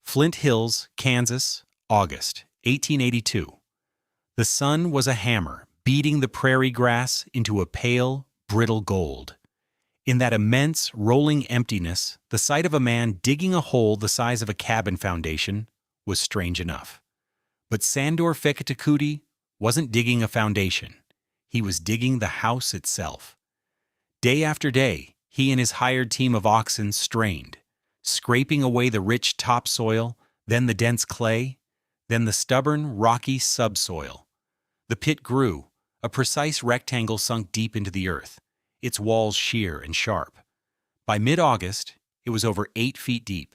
Flint Hills, Kansas, August 1882. The sun was a hammer, beating the prairie grass into a pale, brittle gold. In that immense, rolling emptiness, the sight of a man digging a hole the size of a cabin foundation was strange enough. But Sandor Feketekuti wasn't digging a foundation. He was digging the house itself. Day after day, he and his hired team of oxen strained, scraping away the rich topsoil, then the dense clay, then the stubborn, rocky subsoil. The pit grew, a precise rectangle sunk deep into the earth, its walls sheer and sharp. By mid-August, it was over 8 feet deep.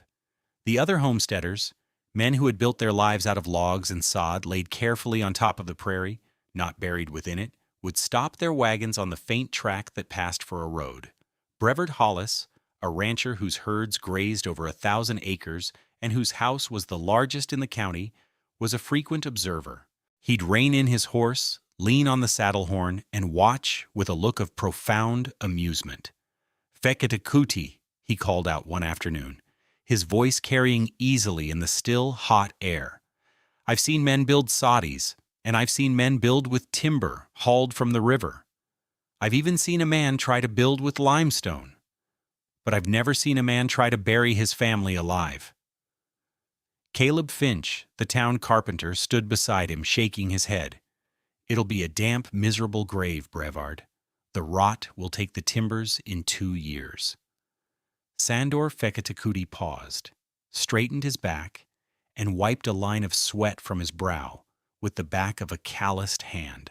The other homesteaders, men who had built their lives out of logs and sod laid carefully on top of the prairie, not buried within it, would stop their wagons on the faint track that passed for a road. Brevard Hollis, a rancher whose herds grazed over 1,000 acres and whose house was the largest in the county, was a frequent observer. He'd rein in his horse, lean on the saddle horn, and watch with a look of profound amusement. "Feketekuti," he called out one afternoon, his voice carrying easily in the still, hot air. "I've seen men build soddies, and I've seen men build with timber hauled from the river. I've even seen a man try to build with limestone. But I've never seen a man try to bury his family alive." Caleb Finch, the town carpenter, stood beside him, shaking his head. "It'll be a damp, miserable grave, Brevard. The rot will take the timbers in 2 years." Sandor Feketekuti paused, straightened his back, and wiped a line of sweat from his brow with the back of a calloused hand.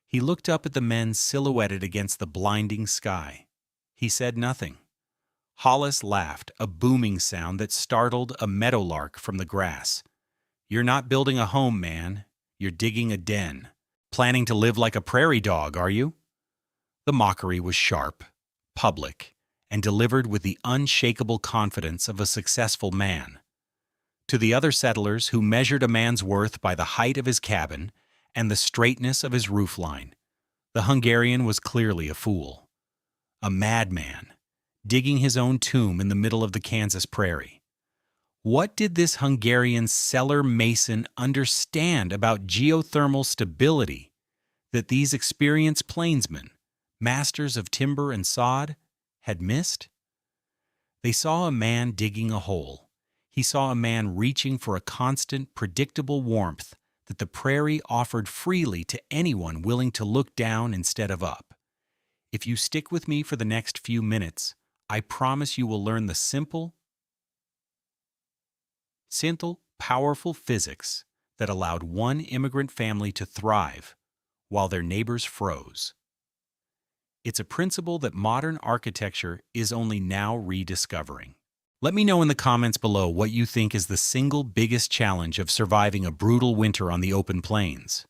He looked up at the men silhouetted against the blinding sky. He said nothing. Hollis laughed, a booming sound that startled a meadowlark from the grass. "You're not building a home, man. You're digging a den. Planning to live like a prairie dog, are you?" The mockery was sharp, public, and delivered with the unshakable confidence of a successful man. To the other settlers who measured a man's worth by the height of his cabin and the straightness of his roofline, the Hungarian was clearly a fool. A madman, digging his own tomb in the middle of the Kansas prairie. What did this Hungarian cellar mason understand about geothermal stability that these experienced plainsmen, masters of timber and sod, had missed? They saw a man digging a hole. He saw a man reaching for a constant, predictable warmth that the prairie offered freely to anyone willing to look down instead of up. If you stick with me for the next few minutes, I promise you will learn the simple, powerful physics that allowed one immigrant family to thrive while their neighbors froze. It's a principle that modern architecture is only now rediscovering. Let me know in the comments below what you think is the single biggest challenge of surviving a brutal winter on the open plains.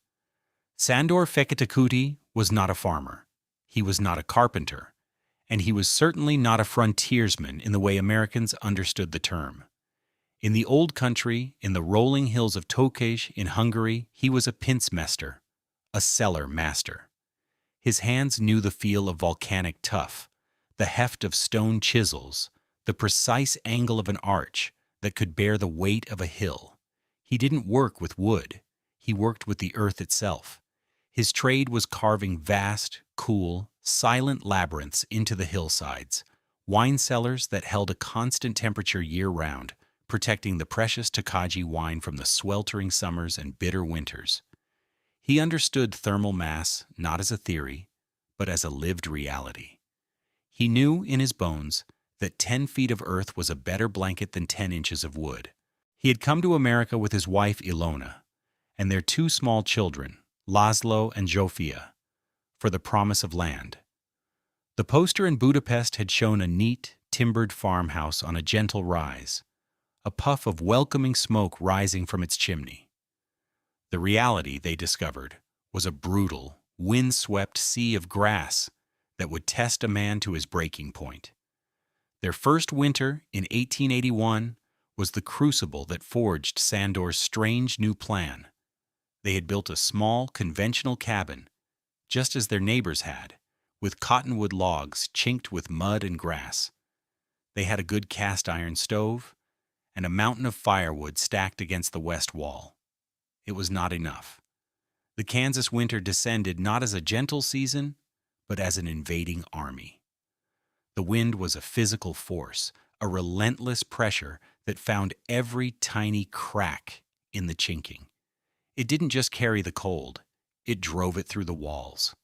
Sandor Feketekuti was not a farmer. He was not a carpenter. And he was certainly not a frontiersman in the way Americans understood the term. In the old country, in the rolling hills of Tokaj in Hungary, he was a pincemester, a cellar master. His hands knew the feel of volcanic tuff, the heft of stone chisels, the precise angle of an arch that could bear the weight of a hill. He didn't work with wood. He worked with the earth itself. His trade was carving vast, cool, silent labyrinths into the hillsides, wine cellars that held a constant temperature year-round, protecting the precious Tokaji wine from the sweltering summers and bitter winters. He understood thermal mass not as a theory, but as a lived reality. He knew in his bones that 10 feet of earth was a better blanket than 10 inches of wood. He had come to America with his wife Ilona and their 2 small children, Laszlo and Zsofia, for the promise of land. The poster in Budapest had shown a neat, timbered farmhouse on a gentle rise, a puff of welcoming smoke rising from its chimney. The reality, they discovered, was a brutal, wind-swept sea of grass that would test a man to his breaking point. Their first winter in 1881 was the crucible that forged Sandor's strange new plan. They had built a small, conventional cabin, just as their neighbors had, with cottonwood logs chinked with mud and grass. They had a good cast-iron stove, and a mountain of firewood stacked against the west wall. It was not enough. The Kansas winter descended not as a gentle season, but as an invading army. The wind was a physical force, a relentless pressure that found every tiny crack in the chinking. It didn't just carry the cold, it drove it through the walls.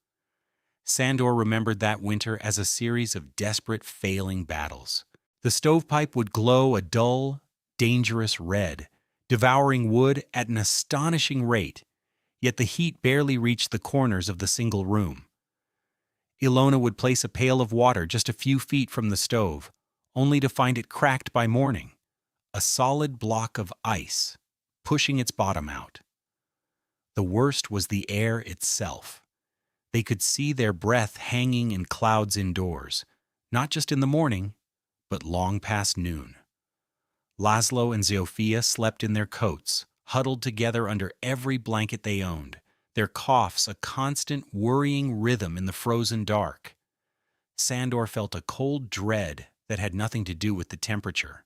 Sandor remembered that winter as a series of desperate, failing battles. The stovepipe would glow a dull, dangerous red, devouring wood at an astonishing rate, yet the heat barely reached the corners of the single room. Ilona would place a pail of water just a few feet from the stove, only to find it cracked by morning, a solid block of ice, pushing its bottom out. The worst was the air itself. They could see their breath hanging in clouds indoors, not just in the morning, but long past noon. Laszlo and Zofia slept in their coats, huddled together under every blanket they owned, their coughs a constant worrying rhythm in the frozen dark. Sandor felt a cold dread that had nothing to do with the temperature.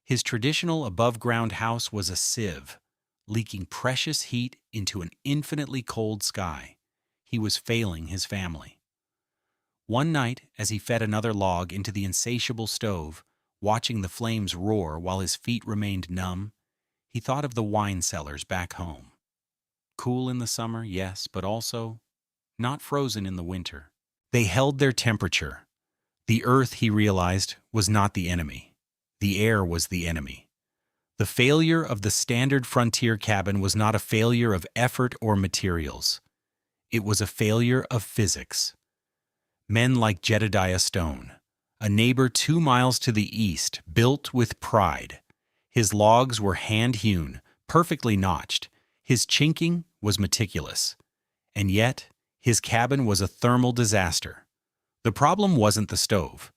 His traditional above-ground house was a sieve, leaking precious heat into an infinitely cold sky. He was failing his family. One night, as he fed another log into the insatiable stove, watching the flames roar while his feet remained numb, he thought of the wine cellars back home. Cool in the summer, yes, but also not frozen in the winter. They held their temperature. The earth, he realized, was not the enemy. The air was the enemy. The failure of the standard frontier cabin was not a failure of effort or materials. It was a failure of physics. Men like Jedediah Stone, a neighbor 2 miles to the east, built with pride. His logs were hand-hewn, perfectly notched. His chinking was meticulous. And yet, his cabin was a thermal disaster. The problem wasn't the stove.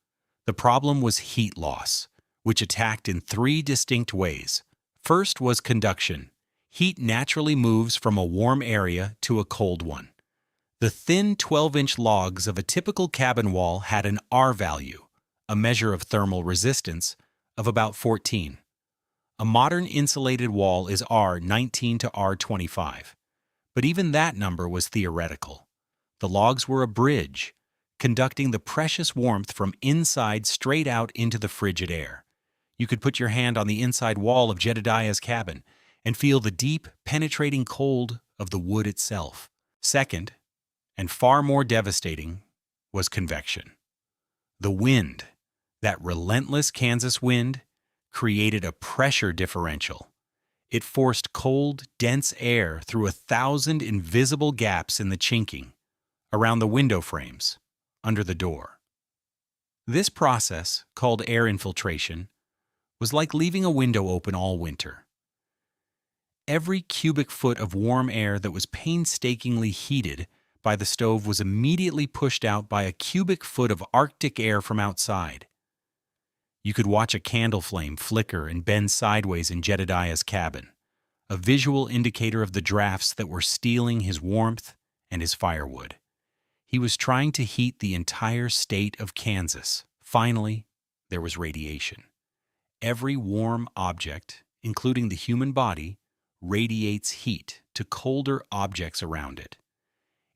The problem was heat loss, which attacked in 3 distinct ways. First was conduction. Heat naturally moves from a warm area to a cold one. The thin 12-inch logs of a typical cabin wall had an R value, a measure of thermal resistance, of about 14. A modern insulated wall is R19 to R25. But even that number was theoretical. The logs were a bridge, conducting the precious warmth from inside straight out into the frigid air. You could put your hand on the inside wall of Jedediah's cabin and feel the deep, penetrating cold of the wood itself. Second, and far more devastating, was convection. The wind, that relentless Kansas wind, created a pressure differential. It forced cold, dense air through 1,000 invisible gaps in the chinking, around the window frames, under the door. This process, called air infiltration, was like leaving a window open all winter. Every cubic foot of warm air that was painstakingly heated by the stove was immediately pushed out by a cubic foot of Arctic air from outside. You could watch a candle flame flicker and bend sideways in Jedediah's cabin, a visual indicator of the drafts that were stealing his warmth and his firewood. He was trying to heat the entire state of Kansas. Finally, there was radiation. Every warm object, including the human body, radiates heat to colder objects around it.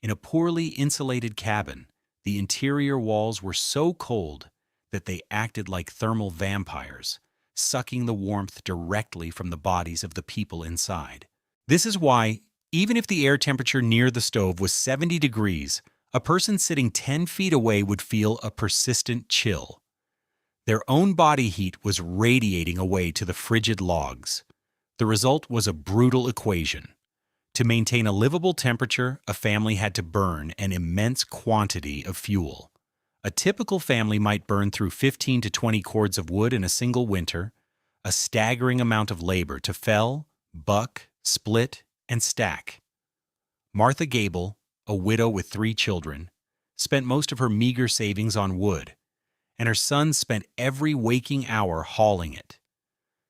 In a poorly insulated cabin, the interior walls were so cold that they acted like thermal vampires, sucking the warmth directly from the bodies of the people inside. This is why, even if the air temperature near the stove was 70 degrees, a person sitting 10 feet away would feel a persistent chill. Their own body heat was radiating away to the frigid logs. The result was a brutal equation. To maintain a livable temperature, a family had to burn an immense quantity of fuel. A typical family might burn through 15 to 20 cords of wood in a single winter, a staggering amount of labor to fell, buck, split, and stack. Martha Gable, a widow with 3 children, spent most of her meager savings on wood, and her sons spent every waking hour hauling it.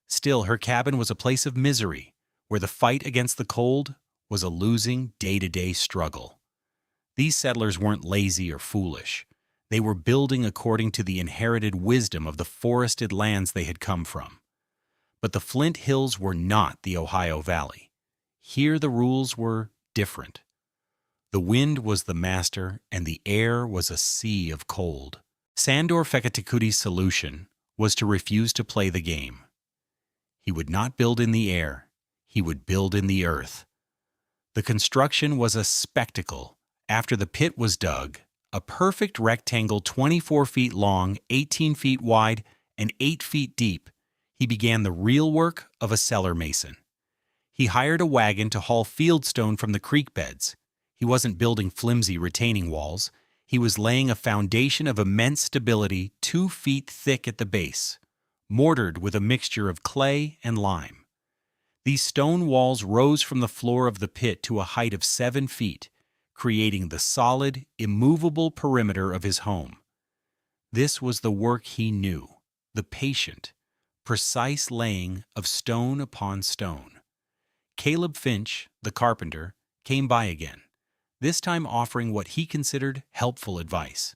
Still, her cabin was a place of misery, where the fight against the cold was a losing day-to-day struggle. These settlers weren't lazy or foolish. They were building according to the inherited wisdom of the forested lands they had come from. But the Flint Hills were not the Ohio Valley. Here the rules were different. The wind was the master, and the air was a sea of cold. Sandor Feketekuti's solution was to refuse to play the game. He would not build in the air. He would build in the earth. The construction was a spectacle. After the pit was dug, a perfect rectangle 24 feet long, 18 feet wide, and 8 feet deep, he began the real work of a cellar mason. He hired a wagon to haul fieldstone from the creek beds. He wasn't building flimsy retaining walls. He was laying a foundation of immense stability 2 feet thick at the base, mortared with a mixture of clay and lime. These stone walls rose from the floor of the pit to a height of 7 feet, creating the solid, immovable perimeter of his home. This was the work he knew, the patient, precise laying of stone upon stone. Caleb Finch, the carpenter, came by again, this time offering what he considered helpful advice.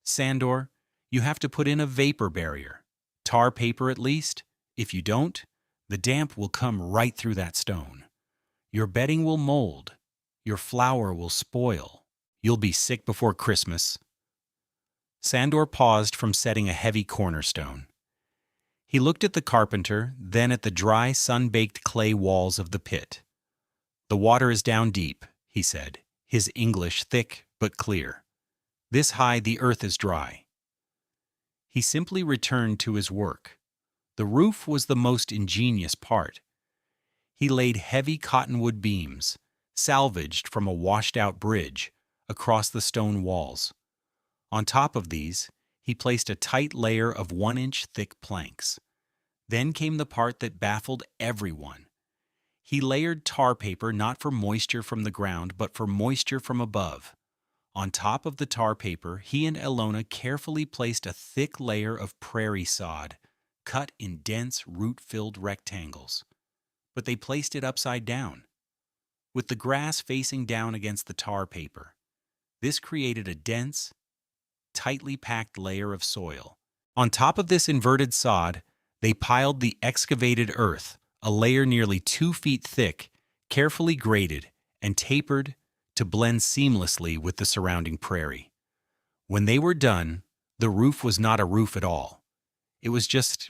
"Sandor, you have to put in a vapor barrier. Tar paper at least. If you don't, the damp will come right through that stone. Your bedding will mold. Your flour will spoil. You'll be sick before Christmas." Sandor paused from setting a heavy cornerstone. He looked at the carpenter, then at the dry, sun-baked clay walls of the pit. "The water is down deep," he said, his English thick but clear. "This high the earth is dry." He simply returned to his work. The roof was the most ingenious part. He laid heavy cottonwood beams, salvaged from a washed-out bridge, across the stone walls. On top of these, he placed a tight layer of 1-inch thick planks. Then came the part that baffled everyone. He layered tar paper not for moisture from the ground, but for moisture from above. On top of the tar paper, he and Elona carefully placed a thick layer of prairie sod, cut in dense, root-filled rectangles. But they placed it upside down, with the grass facing down against the tar paper. This created a dense, tightly packed layer of soil. On top of this inverted sod, they piled the excavated earth, a layer nearly 2 feet thick, carefully graded and tapered to blend seamlessly with the surrounding prairie. When they were done, the roof was not a roof at all. It was just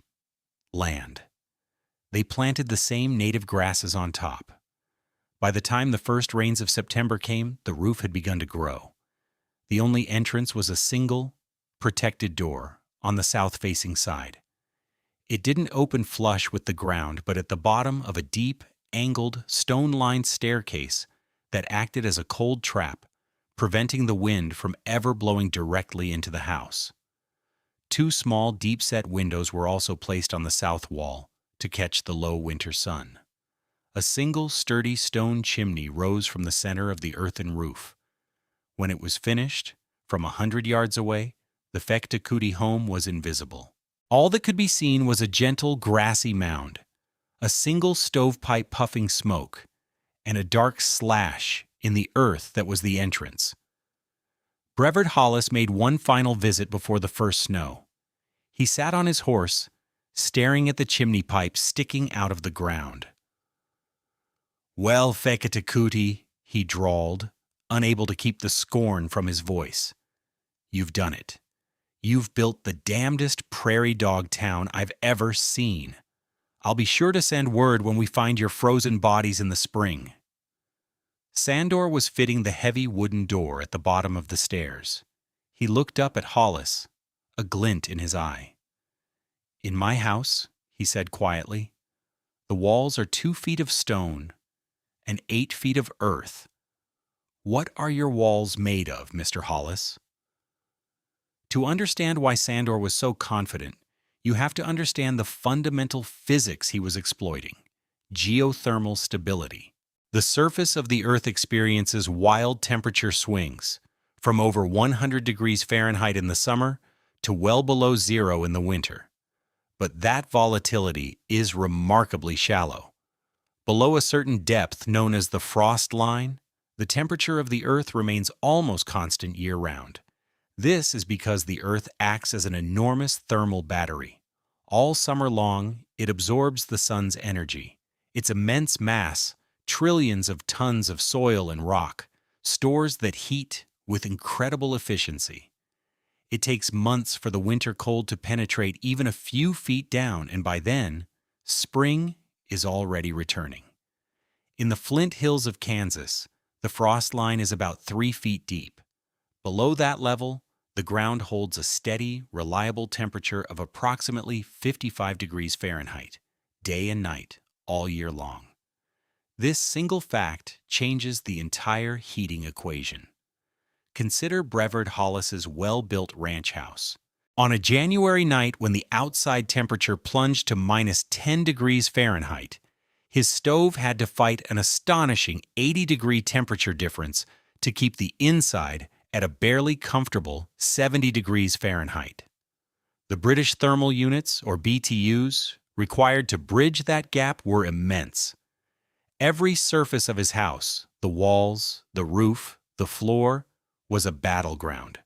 land. They planted the same native grasses on top. By the time the first rains of September came, the roof had begun to grow. The only entrance was a single, protected door on the south-facing side. It didn't open flush with the ground, but at the bottom of a deep, angled, stone-lined staircase that acted as a cold trap, preventing the wind from ever blowing directly into the house. 2 small, deep-set windows were also placed on the south wall to catch the low winter sun. A single, sturdy stone chimney rose from the center of the earthen roof. When it was finished, from 100 yards away, the Feketekuti home was invisible. All that could be seen was a gentle, grassy mound, a single stovepipe puffing smoke, and a dark slash in the earth that was the entrance. Brevard Hollis made one final visit before the first snow. He sat on his horse, staring at the chimney pipe sticking out of the ground. "Well, Feketekuti," he drawled, unable to keep the scorn from his voice, "you've done it. You've built the damnedest prairie dog town I've ever seen. I'll be sure to send word when we find your frozen bodies in the spring." Sandor was fitting the heavy wooden door at the bottom of the stairs. He looked up at Hollis, a glint in his eye. "In my house," he said quietly, "the walls are 2 feet of stone and 8 feet of earth. What are your walls made of, Mr. Hollis?" To understand why Sandor was so confident, you have to understand the fundamental physics he was exploiting: geothermal stability. The surface of the Earth experiences wild temperature swings, from over 100 degrees Fahrenheit in the summer to well below zero in the winter. But that volatility is remarkably shallow. Below a certain depth known as the frost line, the temperature of the Earth remains almost constant year-round. This is because the Earth acts as an enormous thermal battery. All summer long, it absorbs the sun's energy. Its immense mass, trillions of tons of soil and rock, stores that heat with incredible efficiency. It takes months for the winter cold to penetrate even a few feet down, and by then, spring is already returning. In the Flint Hills of Kansas, the frost line is about 3 feet deep. Below that level, the ground holds a steady, reliable temperature of approximately 55 degrees Fahrenheit, day and night, all year long. This single fact changes the entire heating equation. Consider Brevard Hollis's well-built ranch house. On a January night when the outside temperature plunged to minus 10 degrees Fahrenheit, his stove had to fight an astonishing 80-degree temperature difference to keep the inside at a barely comfortable 70 degrees Fahrenheit. The British thermal units, or BTUs, required to bridge that gap were immense. Every surface of his house, the walls, the roof, the floor, was a battleground,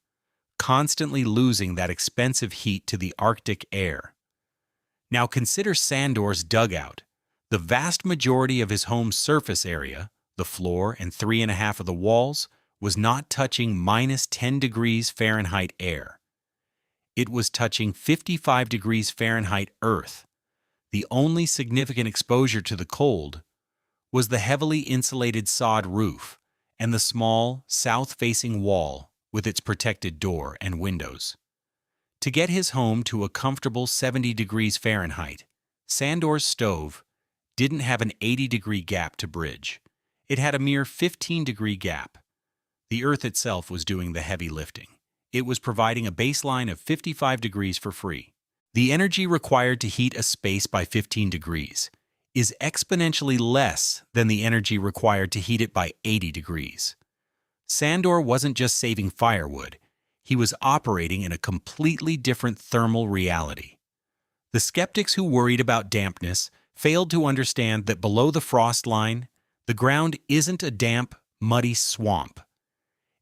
constantly losing that expensive heat to the Arctic air. Now consider Sandor's dugout. The vast majority of his home's surface area, the floor and 3.5 of the walls, was not touching minus 10 degrees Fahrenheit air. It was touching 55 degrees Fahrenheit earth. The only significant exposure to the cold was the heavily insulated sod roof and the small, south-facing wall with its protected door and windows. To get his home to a comfortable 70 degrees Fahrenheit, Sandor's stove didn't have an 80-degree gap to bridge. It had a mere 15-degree gap. The earth itself was doing the heavy lifting. It was providing a baseline of 55 degrees for free. The energy required to heat a space by 15 degrees is exponentially less than the energy required to heat it by 80 degrees. Sandor wasn't just saving firewood, he was operating in a completely different thermal reality. The skeptics who worried about dampness failed to understand that below the frost line, the ground isn't a damp, muddy swamp.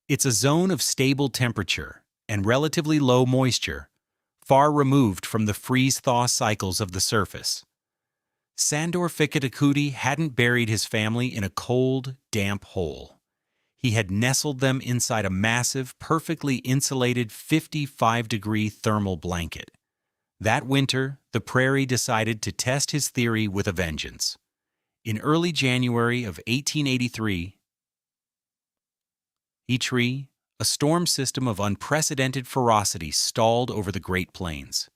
It's a zone of stable temperature and relatively low moisture, far removed from the freeze-thaw cycles of the surface. Sandor Feketekuti hadn't buried his family in a cold, damp hole. He had nestled them inside a massive, perfectly insulated 55-degree thermal blanket. That winter, the Prairie decided to test his theory with a vengeance. In early January of 1883, a storm system of unprecedented ferocity stalled over the Great Plains.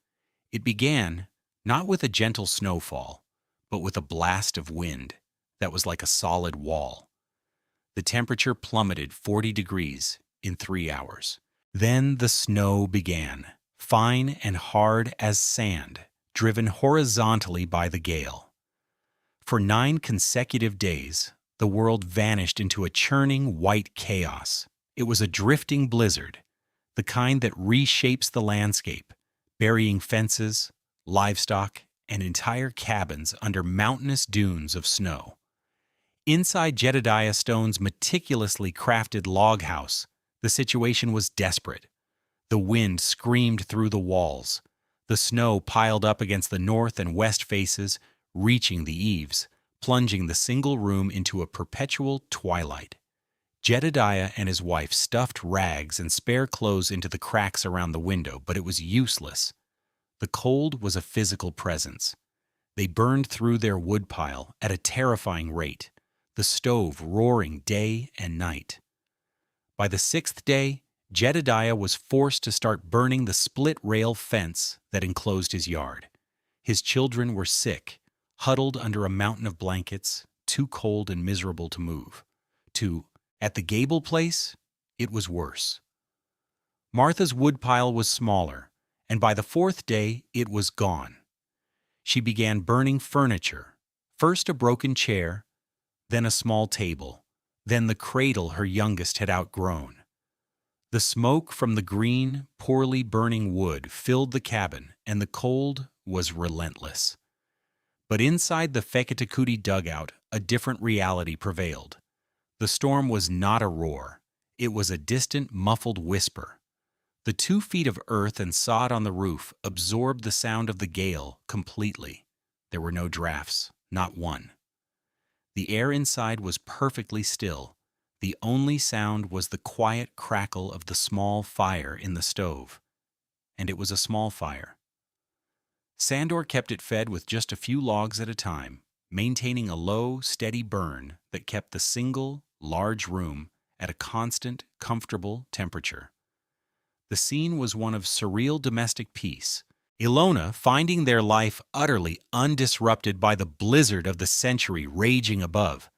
It began not with a gentle snowfall, but with a blast of wind that was like a solid wall. The temperature plummeted 40 degrees in 3 hours. Then the snow began, fine and hard as sand, driven horizontally by the gale. For 9 consecutive days, the world vanished into a churning white chaos. It was a drifting blizzard, the kind that reshapes the landscape, burying fences, livestock, and entire cabins under mountainous dunes of snow. Inside Jedediah Stone's meticulously crafted log house, the situation was desperate. The wind screamed through the walls. The snow piled up against the north and west faces, reaching the eaves, plunging the single room into a perpetual twilight. Jedediah and his wife stuffed rags and spare clothes into the cracks around the window, but it was useless. The cold was a physical presence. They burned through their woodpile at a terrifying rate, the stove roaring day and night. By the 6th day, Jedediah was forced to start burning the split-rail fence that enclosed his yard. His children were sick, huddled under a mountain of blankets, too cold and miserable to move. At the Gable place, it was worse. Martha's woodpile was smaller, and by the 4th day, it was gone. She began burning furniture, first a broken chair, then a small table, then the cradle her youngest had outgrown. The smoke from the green, poorly burning wood filled the cabin, and the cold was relentless. But inside the Feketekuti dugout, a different reality prevailed. The storm was not a roar. It was a distant, muffled whisper. The 2 feet of earth and sod on the roof absorbed the sound of the gale completely. There were no drafts, not one. The air inside was perfectly still. The only sound was the quiet crackle of the small fire in the stove. And it was a small fire. Sandor kept it fed with just a few logs at a time, maintaining a low, steady burn that kept the single, large room at a constant, comfortable temperature. The scene was one of surreal domestic peace. Ilona, finding their life utterly undisrupted by the blizzard of the century raging above,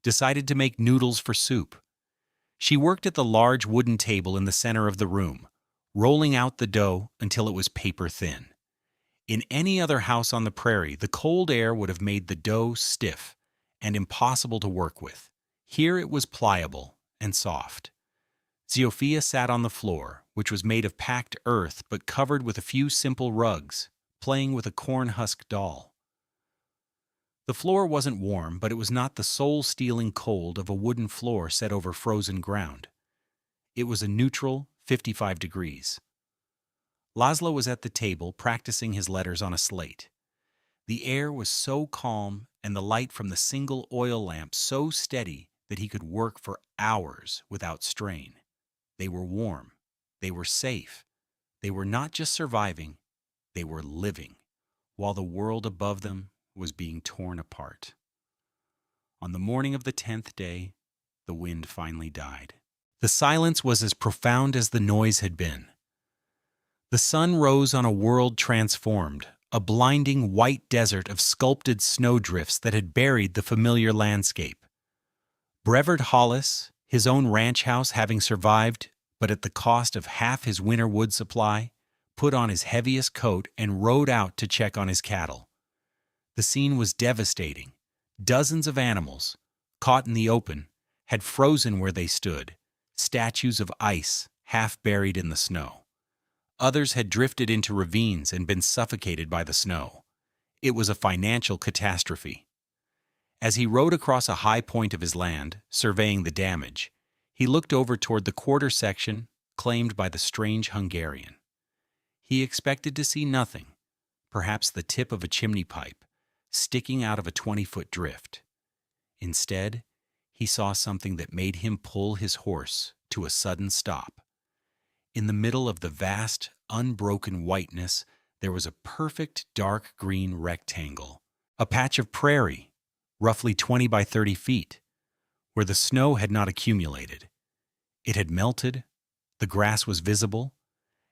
decided to make noodles for soup. She worked at the large wooden table in the center of the room, rolling out the dough until it was paper thin. In any other house on the prairie, the cold air would have made the dough stiff and impossible to work with. Here it was pliable and soft. Zofia sat on the floor, which was made of packed earth but covered with a few simple rugs, playing with a corn husk doll. The floor wasn't warm, but it was not the soul-stealing cold of a wooden floor set over frozen ground. It was a neutral 55 degrees. Laszlo was at the table practicing his letters on a slate. The air was so calm and the light from the single oil lamp so steady that he could work for hours without strain. They were warm. They were safe. They were not just surviving, they were living, while the world above them was being torn apart. On the morning of the 10th day, the wind finally died. The silence was as profound as the noise had been. The sun rose on a world transformed, a blinding white desert of sculpted snowdrifts that had buried the familiar landscape. Brevard Hollis, his own ranch house having survived, but at the cost of half his winter wood supply, put on his heaviest coat and rode out to check on his cattle. The scene was devastating. Dozens of animals, caught in the open, had frozen where they stood, statues of ice half buried in the snow. Others had drifted into ravines and been suffocated by the snow. It was a financial catastrophe. As he rode across a high point of his land, surveying the damage, he looked over toward the quarter section claimed by the strange Hungarian. He expected to see nothing, perhaps the tip of a chimney pipe, sticking out of a 20-foot drift. Instead, he saw something that made him pull his horse to a sudden stop. In the middle of the vast, unbroken whiteness, there was a perfect dark green rectangle, a patch of prairie, roughly 20 by 30 feet, where the snow had not accumulated. It had melted, the grass was visible,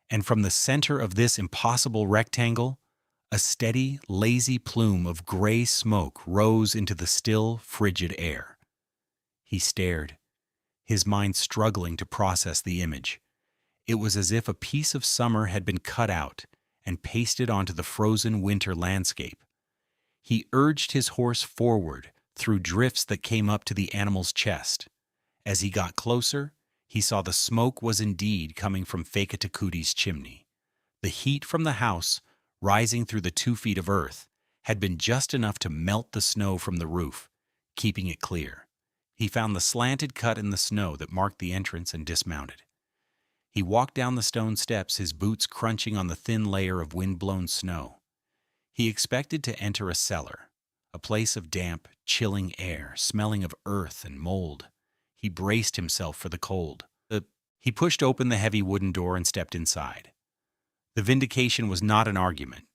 and from the center of this impossible rectangle, a steady, lazy plume of gray smoke rose into the still, frigid air. He stared, his mind struggling to process the image. It was as if a piece of summer had been cut out and pasted onto the frozen winter landscape. He urged his horse forward through drifts that came up to the animal's chest. As he got closer, he saw the smoke was indeed coming from Feketekuti's chimney. The heat from the house, rising through the 2 feet of earth, had been just enough to melt the snow from the roof, keeping it clear. He found the slanted cut in the snow that marked the entrance and dismounted. He walked down the stone steps, his boots crunching on the thin layer of wind-blown snow. He expected to enter a cellar, a place of damp, chilling air, smelling of earth and mold. He braced himself for the cold. He pushed open the heavy wooden door and stepped inside. The vindication was not an argument.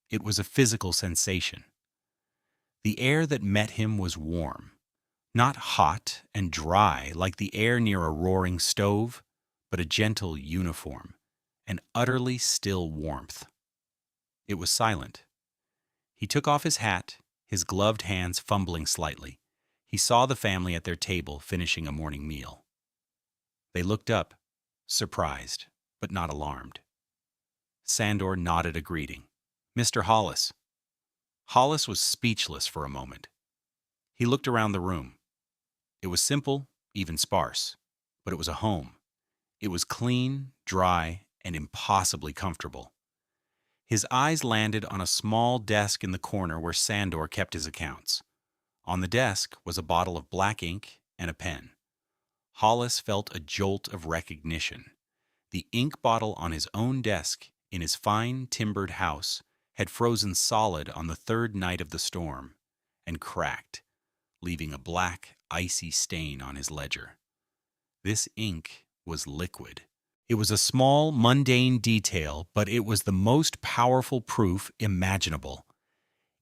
It was a physical sensation. The air that met him was warm, not hot and dry like the air near a roaring stove, but a gentle uniform, an utterly still warmth. It was silent. He took off his hat, his gloved hands fumbling slightly. He saw the family at their table finishing a morning meal. They looked up, surprised, but not alarmed. Sandor nodded a greeting. "Mr. Hollis." Hollis was speechless for a moment. He looked around the room. It was simple, even sparse, but it was a home. It was clean, dry, and impossibly comfortable. His eyes landed on a small desk in the corner where Sandor kept his accounts. On the desk was a bottle of black ink and a pen. Hollis felt a jolt of recognition. The ink bottle on his own desk in his fine, timbered house had frozen solid on the third night of the storm and cracked, leaving a black, icy stain on his ledger. This ink was liquid. It was a small, mundane detail, but it was the most powerful proof imaginable.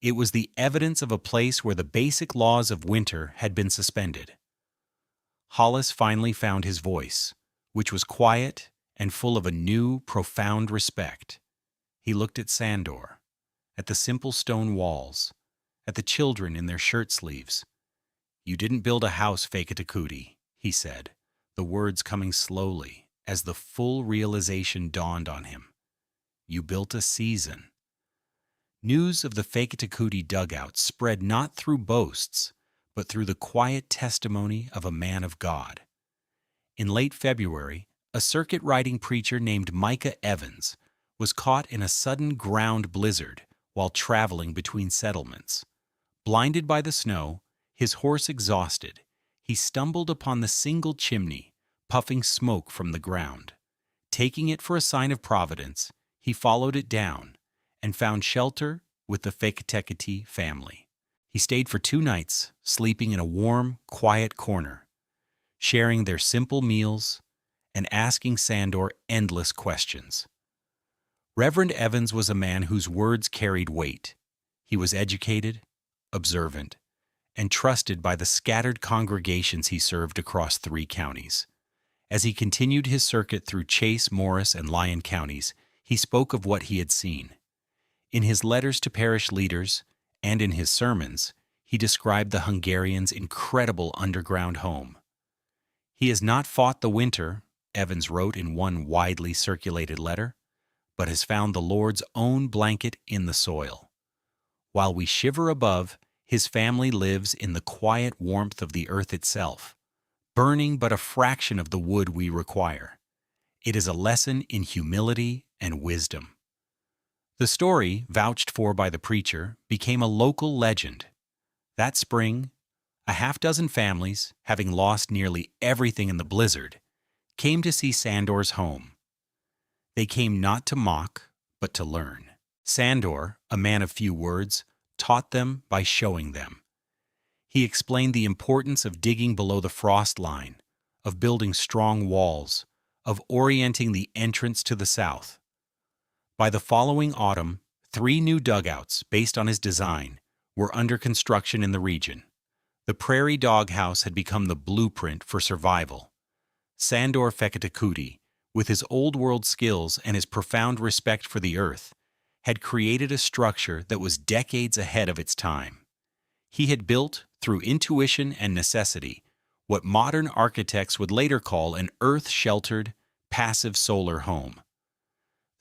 It was the evidence of a place where the basic laws of winter had been suspended. Hollis finally found his voice, which was quiet and full of a new, profound respect. He looked at Sandor, at the simple stone walls, at the children in their shirt sleeves. "You didn't build a house, Feketekuti," he said, the words coming slowly as the full realization dawned on him. "You built a season." News of the Feketekuti dugout spread not through boasts, but through the quiet testimony of a man of God. In late February, a circuit-riding preacher named Micah Evans was caught in a sudden ground blizzard while traveling between settlements. Blinded by the snow, his horse exhausted, he stumbled upon the single chimney, puffing smoke from the ground. Taking it for a sign of providence, he followed it down and found shelter with the Feketekuti family. He stayed for 2 nights, sleeping in a warm, quiet corner, sharing their simple meals and asking Sandor endless questions. Reverend Evans was a man whose words carried weight. He was educated, observant, and trusted by the scattered congregations he served across 3 counties. As he continued his circuit through Chase, Morris, and Lyon counties, he spoke of what he had seen. In his letters to parish leaders and in his sermons, he described the Hungarians' incredible underground home. "He has not fought the winter," Evans wrote in one widely circulated letter, "but has found the Lord's own blanket in the soil. While we shiver above, his family lives in the quiet warmth of the earth itself, burning but a fraction of the wood we require. It is a lesson in humility and wisdom." The story, vouched for by the preacher, became a local legend. That spring, a half-dozen families, having lost nearly everything in the blizzard, came to see Sandor's home. They came not to mock, but to learn. Sandor, a man of few words, taught them by showing them. He explained the importance of digging below the frost line, of building strong walls, of orienting the entrance to the south. By the following autumn, 3 new dugouts, based on his design, were under construction in the region. The Prairie doghouse had become the blueprint for survival. Sandor Feketekuti, with his old-world skills and his profound respect for the earth, had created a structure that was decades ahead of its time. He had built, through intuition and necessity, what modern architects would later call an earth-sheltered, passive solar home.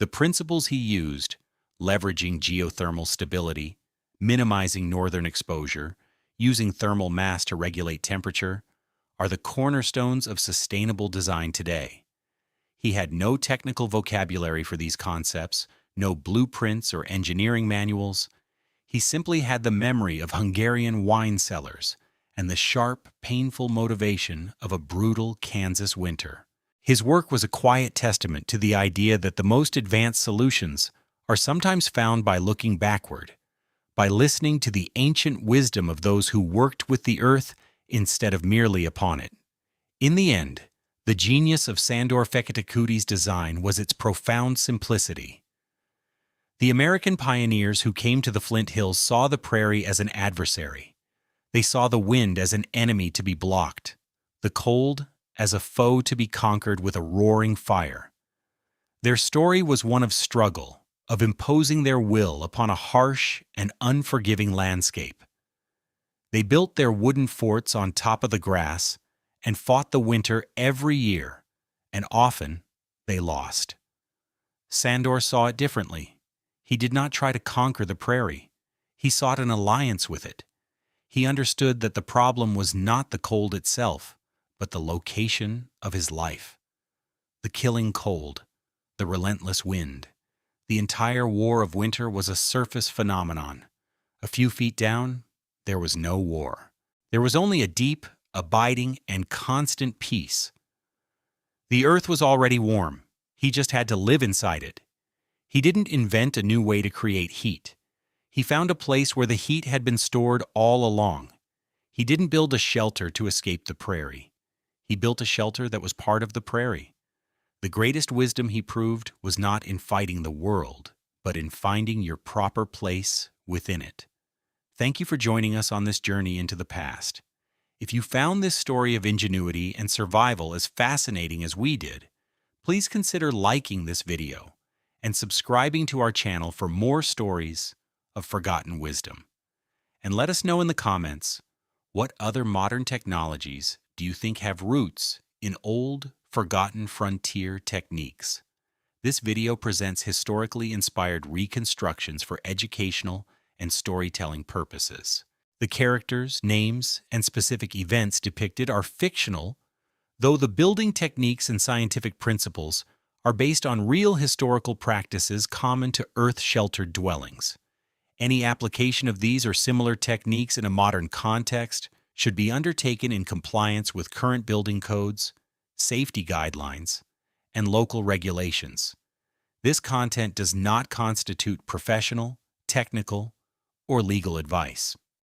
The principles he used, leveraging geothermal stability, minimizing northern exposure, using thermal mass to regulate temperature, are the cornerstones of sustainable design today. He had no technical vocabulary for these concepts, no blueprints or engineering manuals. He simply had the memory of Hungarian wine cellars and the sharp, painful motivation of a brutal Kansas winter. His work was a quiet testament to the idea that the most advanced solutions are sometimes found by looking backward, by listening to the ancient wisdom of those who worked with the earth instead of merely upon it. In the end, the genius of Sandor Feketekuti's design was its profound simplicity. The American pioneers who came to the Flint Hills saw the prairie as an adversary. They saw the wind as an enemy to be blocked, the cold as a foe to be conquered with a roaring fire. Their story was one of struggle, of imposing their will upon a harsh and unforgiving landscape. They built their wooden forts on top of the grass and fought the winter every year, and often they lost. Sandor saw it differently. He did not try to conquer the prairie. He sought an alliance with it. He understood that the problem was not the cold itself, but the location of his life. The killing cold, the relentless wind. The entire war of winter was a surface phenomenon. A few feet down, there was no war. There was only a deep, abiding, and constant peace. The earth was already warm. He just had to live inside it. He didn't invent a new way to create heat. He found a place where the heat had been stored all along. He didn't build a shelter to escape the prairie. He built a shelter that was part of the prairie. The greatest wisdom he proved was not in fighting the world, but in finding your proper place within it. Thank you for joining us on this journey into the past. If you found this story of ingenuity and survival as fascinating as we did, please consider liking this video and subscribing to our channel for more stories of forgotten wisdom. And let us know in the comments, what other modern technologies do you think have roots in old, forgotten frontier techniques? This video presents historically inspired reconstructions for educational and storytelling purposes. The characters, names, and specific events depicted are fictional, though the building techniques and scientific principles are based on real historical practices common to earth-sheltered dwellings. Any application of these or similar techniques in a modern context should be undertaken in compliance with current building codes, safety guidelines, and local regulations. This content does not constitute professional, technical, or legal advice.